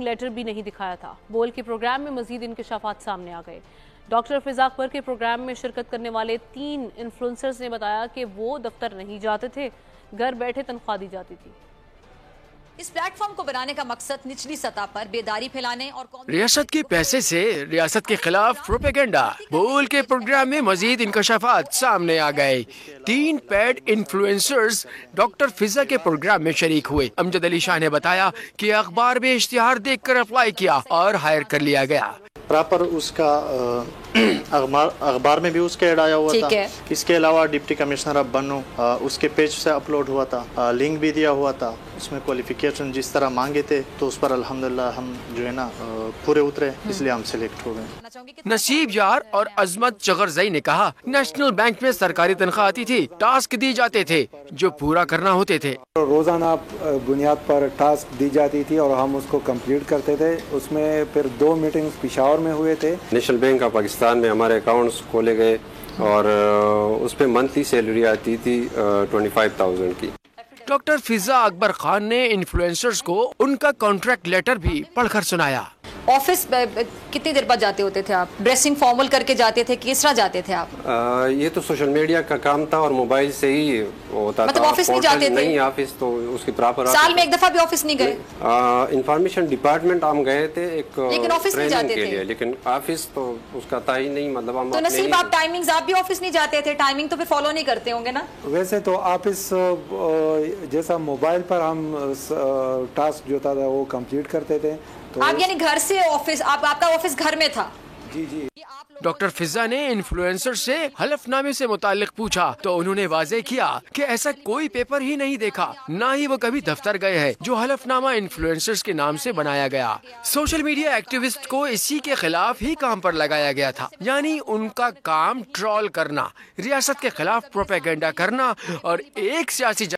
Letter بھی نہیں دکھایا تھا۔ بول کے پروگرام میں مزید انکشافات سامنے آ گئے۔ ڈاکٹر فضا اکبر کے پروگرام میں شرکت کرنے والے 3 انفلوئنسرز نے بتایا کہ وہ دفتر نہیں جاتے تھے، گھر بیٹھے تنخواہ دی جاتی تھی۔ اس پلیٹ فارم کو بنانے کا مقصد نچلی سطح پر بیداری پھیلانے اور ریاست کے پیسے سے ریاست کے خلاف پروپیگنڈا۔ بول کے پروگرام میں مزید انکشافات سامنے آ گئے۔ 3 پیڈ انفلوئنسرز ڈاکٹر فضا کے پروگرام میں شریک ہوئے۔ امجد علی شاہ نے بتایا کہ اخبار میں اشتہار دیکھ کر اپلائی کیا اور ہائر کر لیا گیا۔ پراپر اس کا اخبار میں بھی اس کا ایڈ آیا ہوا تھا۔ اس کے علاوہ ڈپٹی کمشنر آف بنو اس کے پیج سے اپلوڈ ہوا تھا، لنک بھی دیا ہوا تھا۔ اس میں کوالیفیکیشن جس طرح مانگے تھے تو اس پر الحمدللہ ہم جو ہے نا پورے اترے، اس لیے ہم سلیکٹ ہو گئے۔ نصیب یار اور عظمت چغرزئی نے کہا نیشنل بینک میں سرکاری تنخواہ آتی تھی، ٹاسک دی جاتے تھے جو پورا کرنا ہوتے تھے۔ روزانہ بنیاد پر ٹاسک دی جاتی تھی اور ہم اس کو کمپلیٹ کرتے تھے۔ اس میں پھر 2 میٹنگز پشاور میں ہوئے تھے۔ نیشنل بینک آف پاکستان میں ہمارے اکاؤنٹس کھولے گئے اور اس پہ منتھلی سیلری آتی تھی 25,000 کی۔ ڈاکٹر فضا اکبر خان نے انفلوئنسرز کو ان کا کانٹریکٹ لیٹر بھی پڑھ کر سنایا۔ آفس کتنی دیر بعد جاتے ہوتے تھے آپ؟ ڈریسنگ فارمل کر کے جاتے تھے، کس طرح جاتے تھے آپ؟ یہ تو سوشل میڈیا کا کام تھا اور موبائل سے ہی ہوتا تھا۔ مطلب آفس نہیں جاتے تھے؟ نہیں، آفس تو اس کی پراپر سال میں ایک دفعہ بھی آفس نہیں گئے؟ انفارمیشن ڈپارٹمنٹ ہم گئے تھے ایک لیکن آفس نہیں جاتے تھے، لیکن آفس تو اس کا تھا ہی نہیں۔ مطلب ہم تو نصیب آپ ٹائمنگز، آپ بھی آفس نہیں جاتے تھے، ٹائمنگ تو پھر فالو نہیں کرتے ہوں گے نا؟ ویسے تو آفس جیسا موبائل پر ہم ٹاسک جو تھا وہ کمپلیٹ کرتے تھے۔ آپ یعنی گھر سے آفس، آپ کا آفس گھر میں تھا؟ جی جی۔ ڈاکٹر فضا نے انفلوئنسر سے حلف نامے سے متعلق پوچھا تو انہوں نے واضح کیا کہ ایسا کوئی پیپر ہی نہیں دیکھا، نہ ہی وہ کبھی دفتر گئے ہیں جو حلف نامہ انفلوئنسرز کے نام سے بنایا گیا۔ سوشل میڈیا ایکٹیوسٹ کو اسی کے خلاف ہی کام پر لگایا گیا تھا، یعنی ان کا کام ٹرول کرنا، ریاست کے خلاف پروپیگنڈا کرنا اور ایک سیاسی